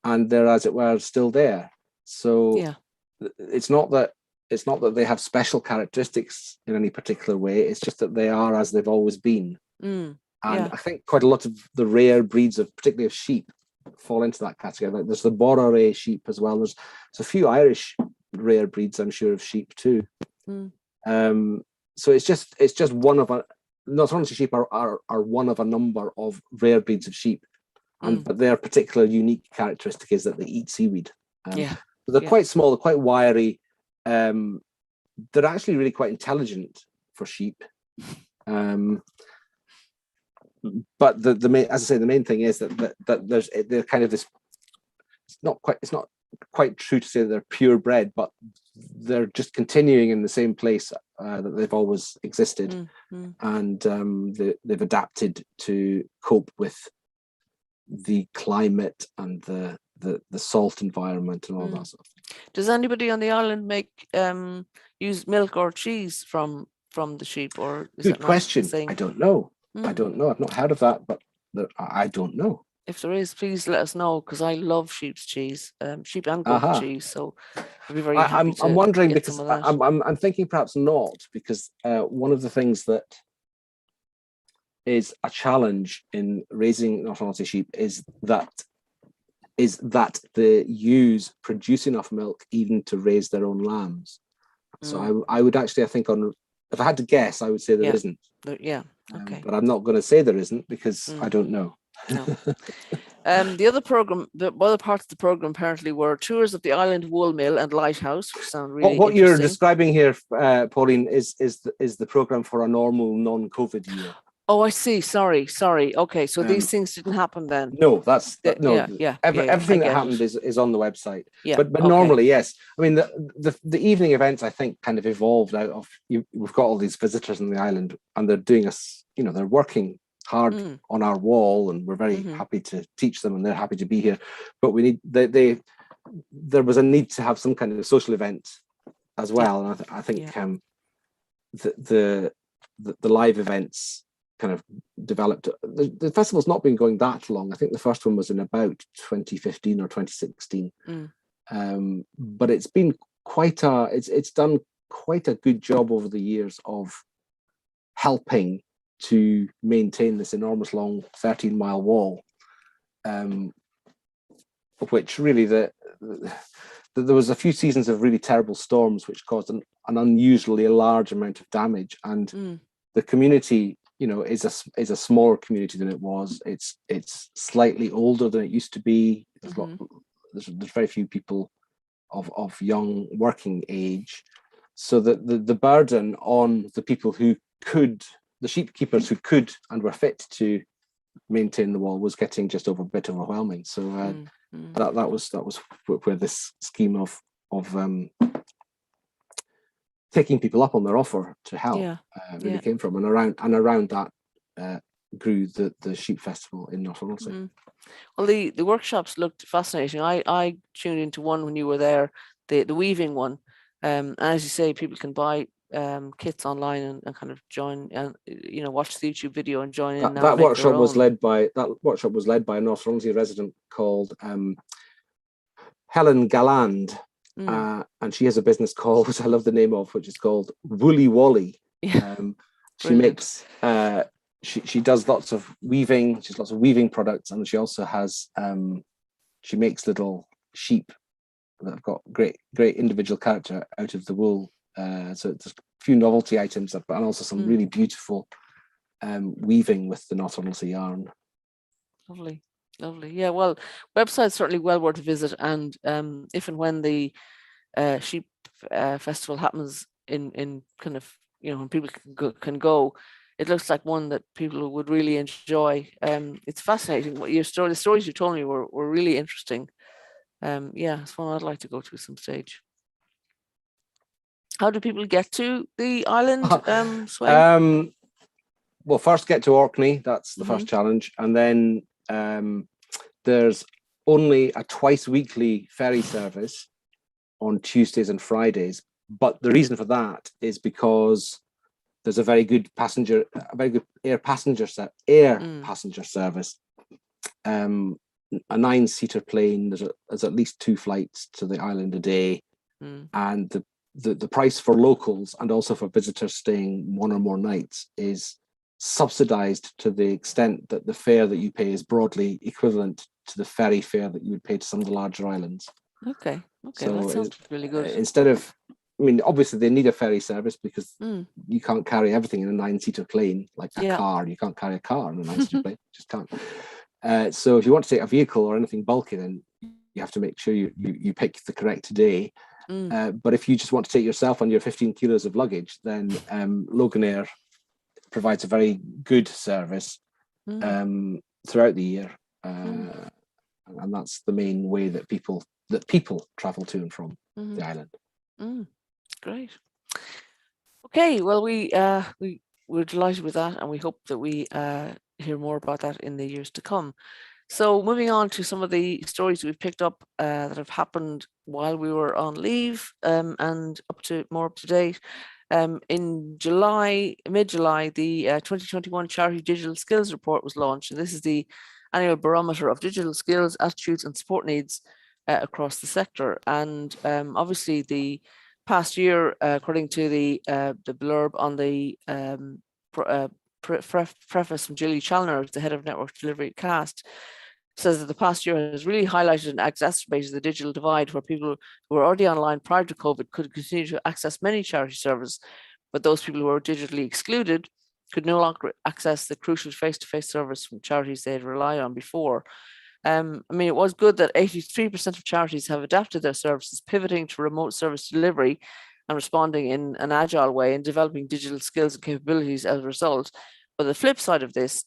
and they're, as it were, still there. So it's not that they have special characteristics in any particular way, it's just that they are as they've always been. And I think quite a lot of the rare breeds of, particularly of sheep, fall into that category. Like there's the Borare sheep as well. There's a few Irish rare breeds, I'm sure, of sheep too. So it's just one of Ronaldsay sheep are one of a number of rare breeds of sheep, but their particular unique characteristic is that they eat seaweed. So they're quite small, they're quite wiry. They're actually really quite intelligent for sheep. But the main, as I say, the main thing is that they're kind of this. It's not quite true to say that they're purebred, but they're just continuing in the same place that they've always existed, and they've adapted to cope with the climate and the salt environment and all that sort of thing. Does anybody on the island use milk or cheese from the sheep, or is Good question? I don't know. I don't know. I've not heard of that, but I don't know. If there is, please let us know, because I love sheep's cheese, sheep and goat cheese. So I'd be very happy I'm wondering, because I'm thinking perhaps not, because one of the things that is a challenge in raising Ronaldsay sheep is that the ewes produce enough milk even to raise their own lambs. So I would actually, I think, if I had to guess, I would say there isn't. Okay. But I'm not going to say there isn't, because I don't know. No. The other parts of the program apparently were tours of the island wool mill and lighthouse, which sound really what you're describing here, Pauline, is the program for a normal non-COVID year. Oh, I see. Sorry. Okay, so these things didn't happen then. No, everything that happened is on the website. But normally, yes. I mean, the evening events, I think, kind of evolved out of we've got all these visitors on the island, and they're doing they're working hard on our wall, and we're very happy to teach them, and they're happy to be here. But we need there was a need to have some kind of social event as well, and I think the live events kind of developed. The festival's not been going that long. I think the first one was in about 2015 or 2016, but it's been it's done quite a good job over the years of helping to maintain this enormous long 13-mile wall. which really there was a few seasons of really terrible storms which caused an unusually large amount of damage, and the community, is a smaller community than it was. It's slightly older than it used to be. There's very few people of young working age, so that the burden on the people who could, the sheep keepers who could and were fit to maintain the wall, was getting just over a bit overwhelming. So that was where this scheme of taking people up on their offer to help really came from, and around that grew the sheep festival in North Ronaldsay. Well, the workshops looked fascinating. I tuned into one when you were there, the weaving one. And as you say, people can buy kits online and kind of join and watch the YouTube video and join in. That workshop was led by a North Ronaldsay resident called Helen Galland, and she has a business called, which I love the name of, which is called Woolly Wally. She makes she does lots of weaving. She has lots of weaving products, and she also has she makes little sheep that have got great individual character out of the wool. So there's a few novelty items, and also some really beautiful weaving with the North Ronaldsay yarn. Lovely. Yeah, well, website's certainly well worth a visit, and if and when the sheep festival happens in kind of, when people can go, it looks like one that people would really enjoy. It's fascinating. The stories you told me were really interesting. It's one I'd like to go to some stage. How do people get to the island, Sweyn? Well, first get to Orkney. That's the first challenge, and then there's only a twice weekly ferry service on Tuesdays and Fridays. But the reason for that is because there's a very good air passenger service. A 9-seater plane. There's at least 2 flights to the island a day, and the price for locals and also for visitors staying 1 or more nights is subsidized to the extent that the fare that you pay is broadly equivalent to the ferry fare that you would pay to some of the larger islands. Okay, so that sounds really good. Instead of, obviously they need a ferry service because you can't carry everything in a 9-seater plane like a car. You can't carry a car in a 9-seater plane, just can't. So if you want to take a vehicle or anything bulky, then you have to make sure you pick the correct day. But if you just want to take yourself and your 15 kilos of luggage, then Loganair provides a very good service throughout the year, and that's the main way that people travel to and from the island. Great. Okay, well, we're delighted with that, and we hope that we hear more about that in the years to come. So moving on to some of the stories we've picked up that have happened while we were on leave, and up to date. In mid-July, the 2021 Charity Digital Skills Report was launched, and this is the annual barometer of digital skills, attitudes, and support needs across the sector. And obviously, the past year, according to the blurb on the preface from Julie Challoner, the head of network delivery at CAST, says that the past year has really highlighted and exacerbated the digital divide, where people who were already online prior to COVID could continue to access many charity services, but those people who were digitally excluded could no longer access the crucial face-to-face service from charities they had relied on before. It was good that 83% of charities have adapted their services, pivoting to remote service delivery and responding in an agile way and developing digital skills and capabilities as a result. But the flip side of this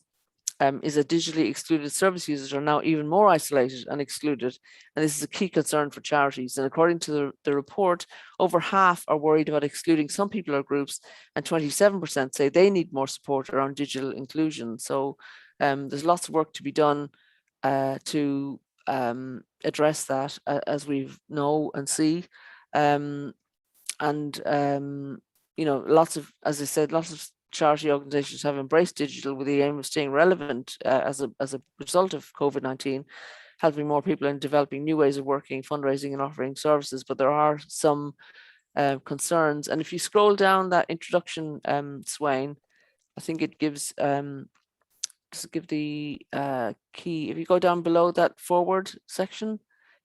is that digitally excluded service users are now even more isolated and excluded. And this is a key concern for charities. And according to the report, over half are worried about excluding some people or groups, and 27% say they need more support around digital inclusion. So there's lots of work to be done to address that, as we know and see. Lots of, as I said, lots of charity organizations have embraced digital with the aim of staying relevant as a result of COVID-19, helping more people in developing new ways of working, fundraising, and offering services. But there are some concerns. And if you scroll down that introduction, Sweyn, I think it gives just give the key. If you go down below that forward section,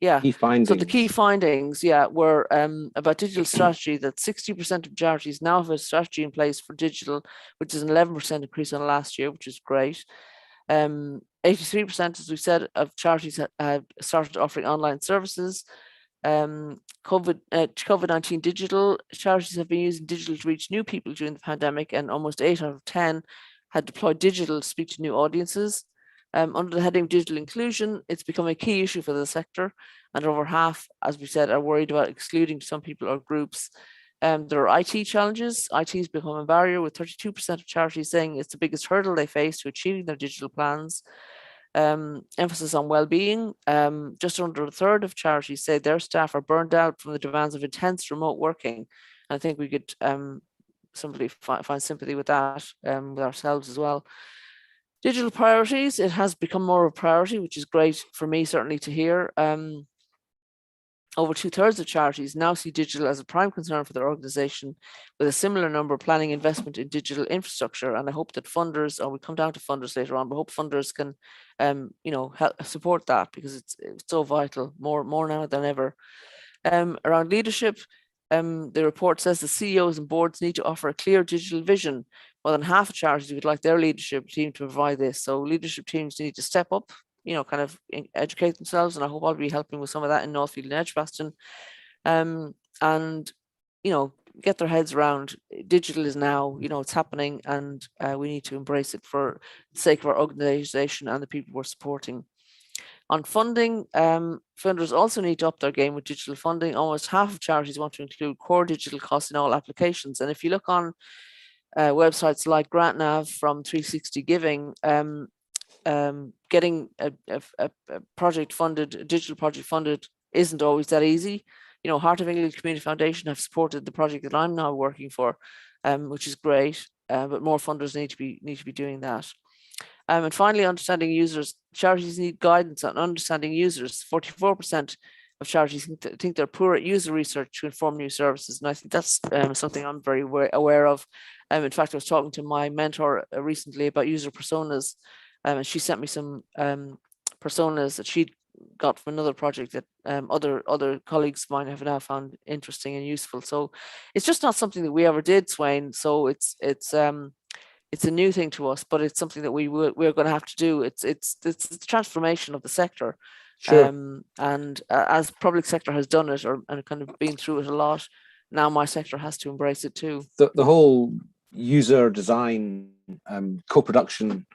Yeah. Key findings. So the key findings, were about digital strategy, that 60% of charities now have a strategy in place for digital, which is an 11% increase on last year, which is great. 83%, as we said, of charities have started offering online services. COVID-19 digital, charities have been using digital to reach new people during the pandemic, and almost 8 out of 10 had deployed digital to speak to new audiences. Under the heading of digital inclusion, it's become a key issue for the sector, and over half, as we said, are worried about excluding some people or groups. There are IT challenges. IT has become a barrier, with 32% of charities saying it's the biggest hurdle they face to achieving their digital plans. Emphasis on well-being. Just under a third of charities say their staff are burned out from the demands of intense remote working. And I think we could simply find sympathy with that, with ourselves as well. Digital priorities, it has become more of a priority, which is great for me certainly to hear. Over 2/3 of charities now see digital as a prime concern for their organisation, with a similar number planning investment in digital infrastructure. And I hope that funders, or we come down to funders later on, but I hope funders can, help support that, because it's so vital, more now than ever. Around leadership, the report says the CEOs and boards need to offer a clear digital vision. More than half of charities would like their leadership team to provide this. So leadership teams need to step up, kind of educate themselves, and I hope I'll be helping with some of that in Northfield and Edgbaston, and get their heads around digital is now, it's happening, and we need to embrace it for the sake of our organisation and the people we're supporting. On funding, funders also need to up their game with digital funding. Almost half of charities want to include core digital costs in all applications, and if you look on websites like GrantNav from 360 Giving, getting a project funded, a digital project funded, isn't always that easy. Heart of England Community Foundation have supported the project that I'm now working for, which is great, but more funders need to be doing that. And finally, understanding users. Charities need guidance on understanding users. 44% of charities think they're poor at user research to inform new services, and I think that's something I'm very aware of. In fact, I was talking to my mentor recently about user personas, and she sent me some personas that she'd got from another project that other colleagues of mine have now found interesting and useful. So it's just not something that we ever did, Sweyn. So it's a new thing to us, but it's something that we're going to have to do. It's the transformation of the sector. Sure. And as public sector has done it, and kind of been through it a lot, now my sector has to embrace it too. The whole user design, co-production,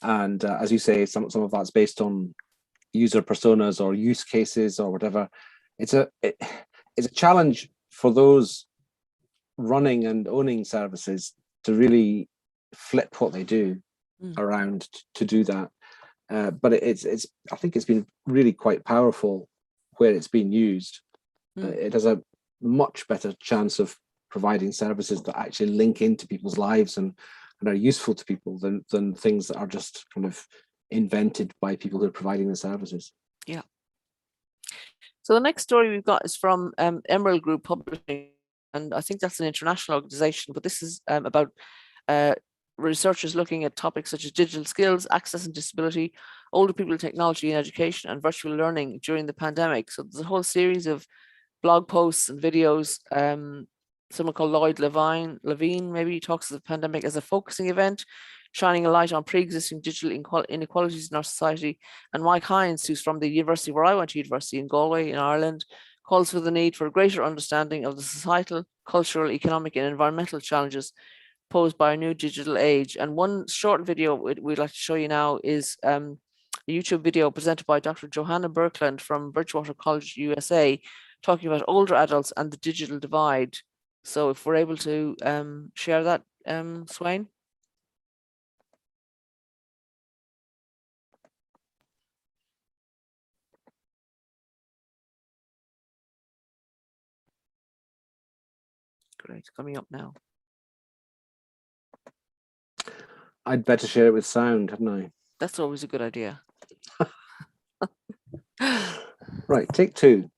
and as you say, some of that's based on user personas or use cases or whatever. It's a challenge for those running and owning services to really flip what they do around to do that. But I think it's been really quite powerful where it's been used. It has a much better chance of providing services that actually link into people's lives and are useful to people than things that are just kind of invented by people who are providing the services. Yeah. So the next story we've got is from Emerald Group Publishing, and I think that's an international organization, but this is about researchers looking at topics such as digital skills, access and disability, older people, technology and education, and virtual learning during the pandemic. So there's a whole series of blog posts and videos. Someone called Lloyd Levine maybe talks of the pandemic as a focusing event, shining a light on pre-existing digital inequalities in our society. And Mike Hines, who's from the university where I went to university in Galway in Ireland, calls for the need for a greater understanding of the societal, cultural, economic and environmental challenges posed by a new digital age. And one short video we'd like to show you now is a YouTube video presented by Dr. Johanna Birkeland from Bridgewater College, USA, talking about older adults and the digital divide. So if we're able to share that, Sweyn. Great, coming up now. I'd better share it with sound, hadn't I? That's always a good idea. Right, take two.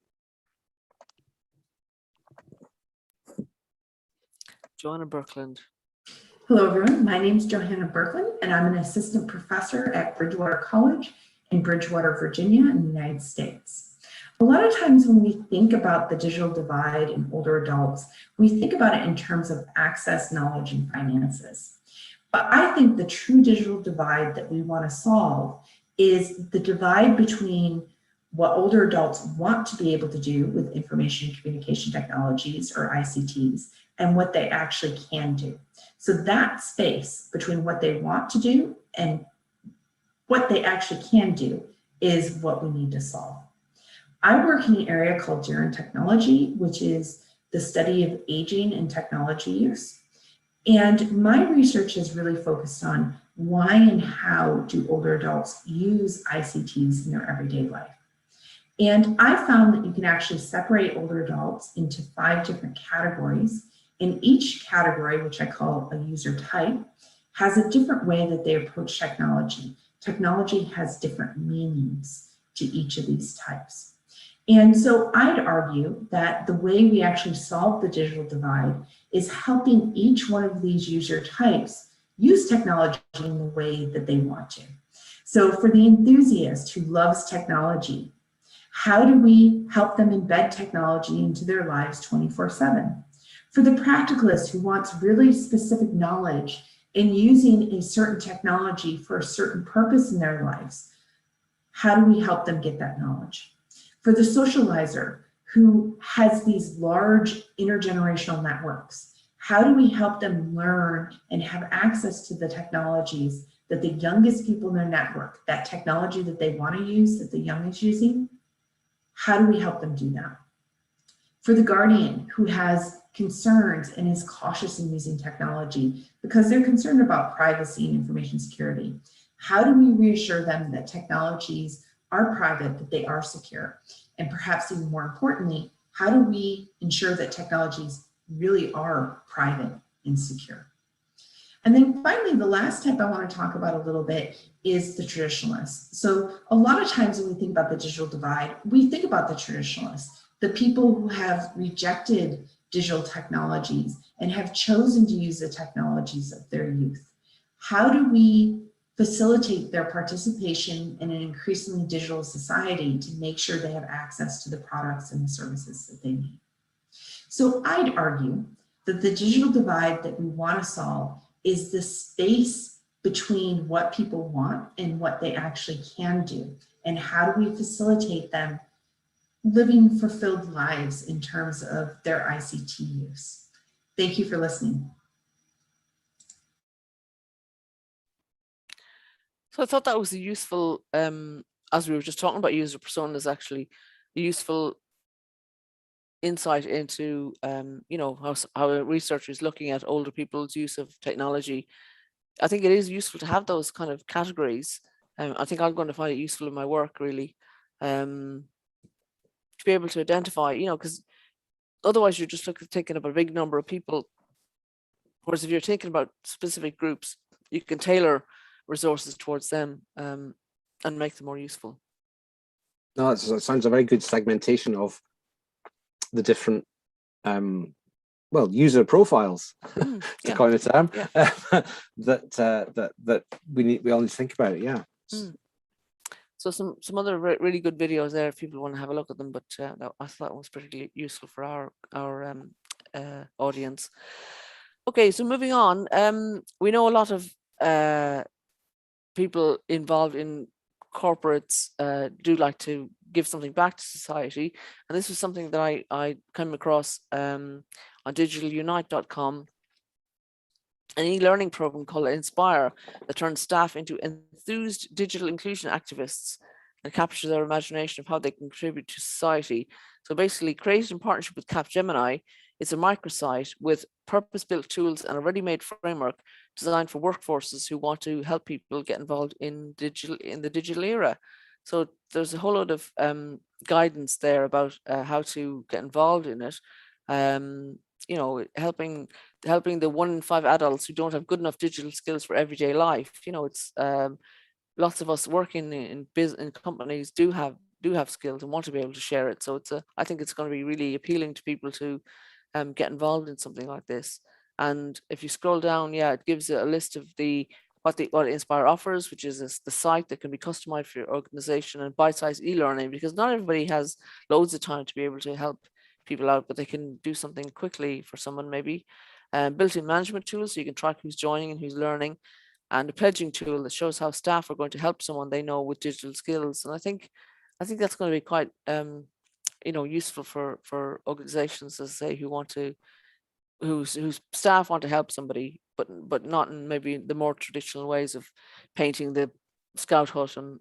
Johanna Birkeland. Hello, everyone. My name is Johanna Birkeland, and I'm an assistant professor at Bridgewater College in Bridgewater, Virginia, in the United States. A lot of times when we think about the digital divide in older adults, we think about it in terms of access, knowledge, and finances. But I think the true digital divide that we want to solve is the divide between what older adults want to be able to do with information and communication technologies, or ICTs, and what they actually can do. So that space between what they want to do and what they actually can do is what we need to solve. I work in an area called gerontechnology, which is the study of aging and technology use. And my research is really focused on why and how do older adults use ICTs in their everyday life. And I found that you can actually separate older adults into 5 different categories. And each category, which I call a user type, has a different way that they approach technology. Technology has different meanings to each of these types. And so I'd argue that the way we actually solve the digital divide is helping each one of these user types use technology in the way that they want to. So for the enthusiast who loves technology, how do we help them embed technology into their lives 24/7? For the practicalist who wants really specific knowledge in using a certain technology for a certain purpose in their lives, how do we help them get that knowledge? For the socializer who has these large intergenerational networks, how do we help them learn and have access to the technologies that the youngest people in their network, that technology that they want to use, that the young is using? How do we help them do that? For the guardian who has concerns and is cautious in using technology because they're concerned about privacy and information security, how do we reassure them that technologies are private, that they are secure? And perhaps even more importantly, how do we ensure that technologies really are private and secure? And then finally, the last type I want to talk about a little bit is the traditionalists. So a lot of times when we think about the digital divide, we think about the traditionalists, the people who have rejected digital technologies and have chosen to use the technologies of their youth. How do we facilitate their participation in an increasingly digital society to make sure they have access to the products and the services that they need? So I'd argue that the digital divide that we want to solve is the space between what people want and what they actually can do, and how do we facilitate them living fulfilled lives in terms of their ICT use. Thank you for listening. So I thought that was a useful, as we were just talking about user personas, actually a useful insight into, you know, how a researcher is looking at older people's use of technology. I think it is useful to have those kind of categories. I think I'm going to find it useful in my work, really, to be able to identify, you know, because otherwise you're just thinking about a big number of people. Whereas if you're thinking about specific groups, you can tailor resources towards them and make them more useful. No, that sounds a very good segmentation of the different well, user profiles, to coin a term, that we all need to think about. Yeah. So some other really good videos there if people want to have a look at them, but I thought that was particularly useful for our audience. Okay, so moving on, we know a lot of people involved in corporates do like to give something back to society, and this was something that I came across on digitalunite.com, an e-learning program called Inspire that turns staff into enthused digital inclusion activists and captures their imagination of how they can contribute to society. So basically, created in partnership with Capgemini, it's a microsite with purpose-built tools and a ready-made framework designed for workforces who want to help people get involved in the digital era. So there's a whole lot of guidance there about how to get involved in it. You know, helping the 1 in 5 adults who don't have good enough digital skills for everyday life. You know, it's lots of us working in companies do have skills and want to be able to share it. So I think it's going to be really appealing to people to get involved in something like this. And if you scroll down, it gives a list of the what Inspire offers, which is the site that can be customized for your organization, and bite-sized e-learning, because not everybody has loads of time to be able to help people out, but they can do something quickly for someone maybe. Built-in management tools, so you can track who's joining and who's learning, and a pledging tool that shows how staff are going to help someone they know with digital skills. And I think that's going to be quite useful for organizations, as I say, whose staff want to help somebody, but not in maybe the more traditional ways of painting the scout hut and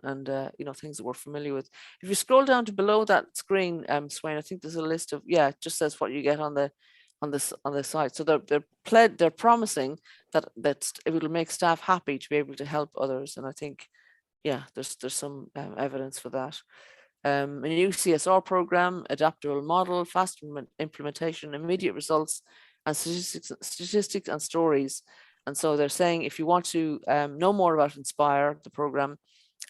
things that we're familiar with. If you scroll down to below that screen, Sweyn, I think there's a list of, it just says what you get on the site. So they're promising that it will make staff happy to be able to help others, and I think there's some evidence for that. A new CSR program, adaptable model, fast implementation, immediate results, and statistics and stories. And so they're saying, if you want to know more about Inspire, the program,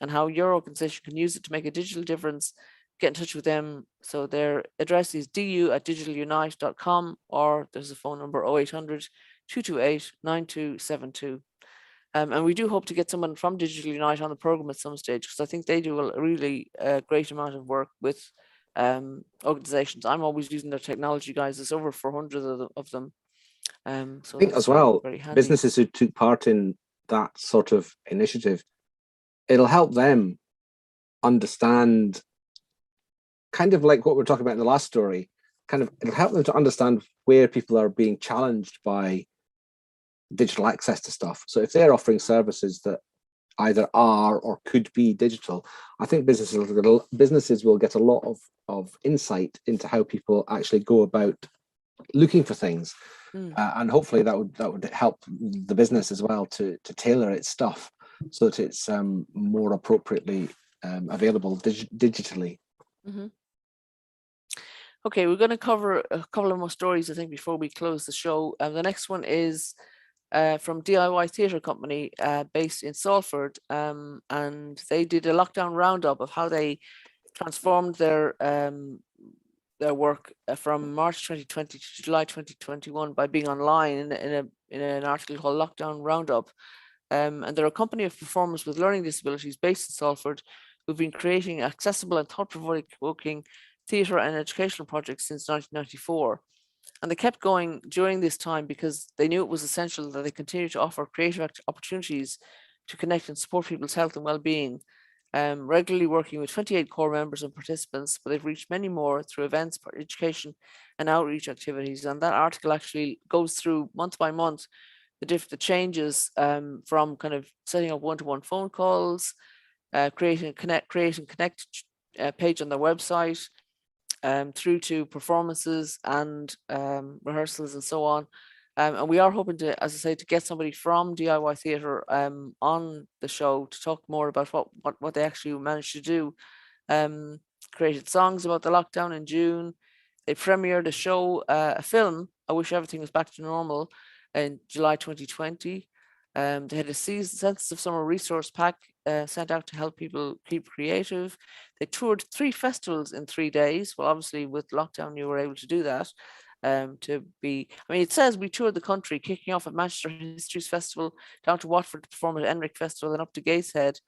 and how your organization can use it to make a digital difference, get in touch with them. So their address is du@digitalunite.com, or there's a phone number 0800 228 9272. And we do hope to get someone from Digital Unite on the program at some stage, because I think they do a really great amount of work with organizations. I'm always using their technology guys. There's over 400 of them. So I think as well, very handy. businesses who took part in that sort of initiative, it'll help them understand, kind of like what we're talking about in the last story, it'll help them to understand where people are being challenged by digital access to stuff. So if they're offering services that either are or could be digital, I think businesses will get a lot of insight into how people actually go about looking for things, and hopefully that would help the business as well to tailor its stuff so that it's more appropriately available digitally. Mm-hmm. Okay, we're going to cover a couple of more stories, I think, before we close the show. The next one is from DIY Theatre Company based in Salford, and they did a lockdown roundup of how they transformed their work from March 2020 to July 2021 by being online in an article called Lockdown Roundup. And they're a company of performers with learning disabilities based in Salford who've been creating accessible and thought-provoking theatre and educational projects since 1994. And they kept going during this time because they knew it was essential that they continue to offer creative opportunities to connect and support people's health and well-being, regularly working with 28 core members and participants, but they've reached many more through events, education, and outreach activities. And that article actually goes through month by month the changes from kind of setting up one-to-one phone calls, creating a connect page on their website, through to performances and rehearsals and so on. And we are hoping to, as I say, to get somebody from DIY Theatre on the show to talk more about what they actually managed to do. Created songs about the lockdown in June. They premiered a show, a film, I Wish Everything Was Back to Normal, in July 2020. They had a Sense of Summer resource pack sent out to help people keep creative. They toured 3 festivals in 3 days. Well, obviously with lockdown, you were able to do that. It says we toured the country, kicking off at Manchester Histories Festival, down to Watford to perform at Enric Festival, and up to Gateshead.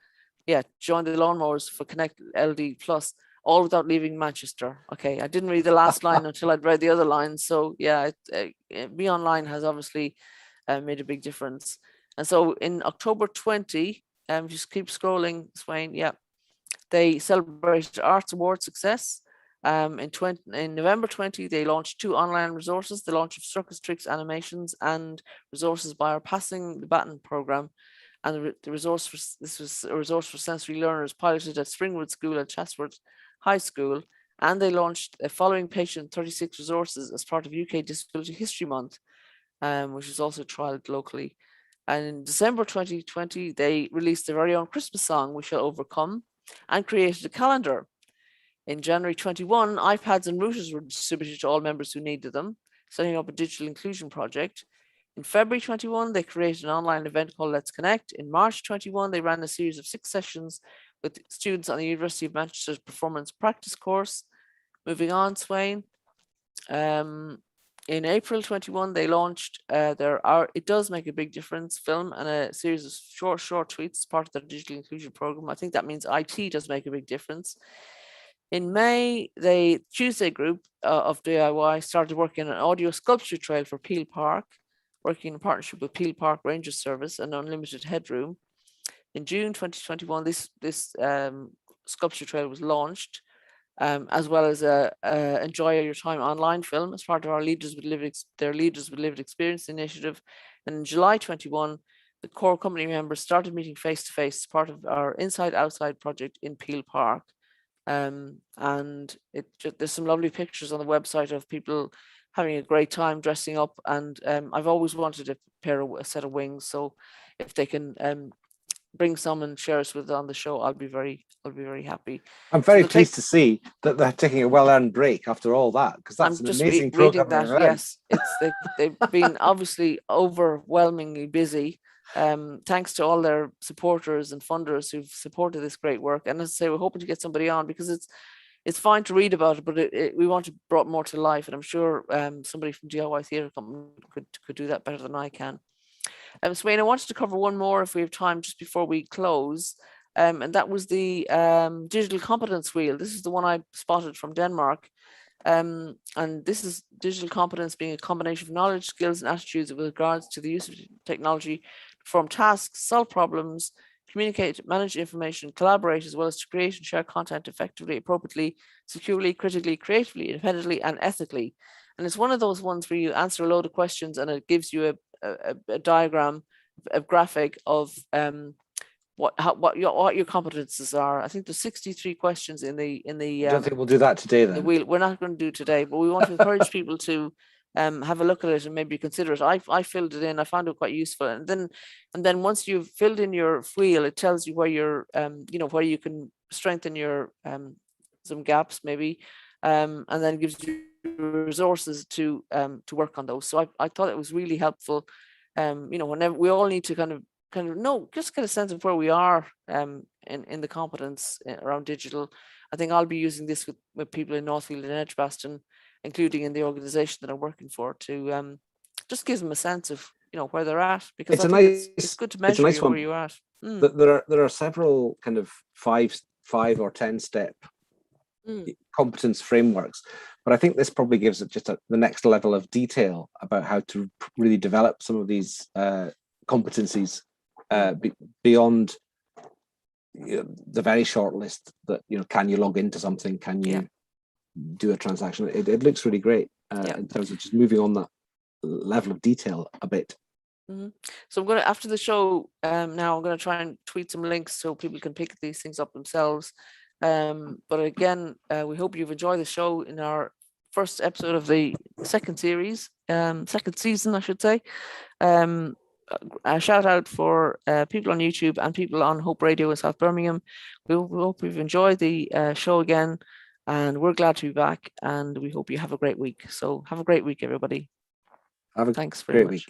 Joined the Lawnmowers for Connect LD Plus, all without leaving Manchester. Okay, I didn't read the last line until I'd read the other lines. So Be Online has obviously made a big difference. And so in October 20, just keep scrolling, Sweyn. They celebrated Arts Award success. In November 20, they launched 2 online resources: the launch of Circus Tricks animations and resources by our Passing the Baton program. And this was a resource for sensory learners piloted at Springwood School and Chatsworth High School. And they launched a Following Patient 36 resources as part of UK Disability History Month, which was also trialled locally. And in December 2020, they released their very own Christmas song, We Shall Overcome, and created a calendar. In January 21, iPads and routers were distributed to all members who needed them, setting up a digital inclusion project. In February 21, they created an online event called Let's Connect. In March 21, they ran a series of 6 sessions with students on the University of Manchester's performance practice course. Moving on, Sweyn. in April 21, they launched It Does Make a Big Difference film and a series of short tweets, part of their digital inclusion program. I think that means IT does make a big difference. In May, the Tuesday group of DIY started working on an audio sculpture trail for Peel Park, working in partnership with Peel Park Ranger Service and Unlimited Headroom. In June 2021, this sculpture trail was launched, as well as a Enjoy Your Time online film as part of our Leaders with Lived Experience initiative. And in July 21, the core company members started meeting face to face as part of our Inside Outside project in Peel Park. And there's some lovely pictures on the website of people having a great time dressing up. And I've always wanted a set of wings, so if they can bring some and share us with it on the show, I'll be very happy. I'm very pleased to see that they're taking a well-earned break after all that, because that's an amazing program. Yes, they've been obviously overwhelmingly busy. Thanks to all their supporters and funders who've supported this great work. And as I say, we're hoping to get somebody on, because it's fine to read about it, but we want to brought more to life. And I'm sure somebody from DIY Theatre Company could do that better than I can. Sweyn, I wanted to cover one more if we have time just before we close. And that was the digital competence wheel. This is the one I spotted from Denmark. And this is digital competence being a combination of knowledge, skills, and attitudes with regards to the use of technology to perform tasks, solve problems, communicate, manage information, collaborate, as well as to create and share content effectively, appropriately, securely, critically, creatively, independently, and ethically. And it's one of those ones where you answer a load of questions and it gives you a diagram, a graphic of what your competences are. I think there's 63 questions in the I don't think we'll do that today then. We're not going to do it today, but we want to encourage people to have a look at it and maybe consider it. I filled it in. I found it quite useful. And then once you've filled in your wheel, it tells you where you're where you can strengthen your some gaps maybe, and then gives you resources to work on those. So I thought it was really helpful. Whenever we all need to kind of know, just get a sense of where we are in the competence around digital. I think I'll be using this with people in Northfield and Edgbaston, including in the organisation that I'm working for, to just give them a sense of where they're at, because it's good to measure where you're at. There are several kind of five or 10 step competence frameworks, but I think this probably gives it just the next level of detail about how to really develop some of these competencies beyond the very short list that can you log into something, can you do a transaction. It looks really great in terms of just moving on that level of detail a bit. So I'm going to, after the show now, I'm going to try and tweet some links so people can pick these things up themselves. But again, we hope you've enjoyed the show in our first episode of the second season, I should say. A shout out for people on YouTube and people on Hope Radio in South Birmingham. We hope you've enjoyed the show again, and we're glad to be back, and we hope you have a great week. So have a great week, everybody. Thanks very much. Week.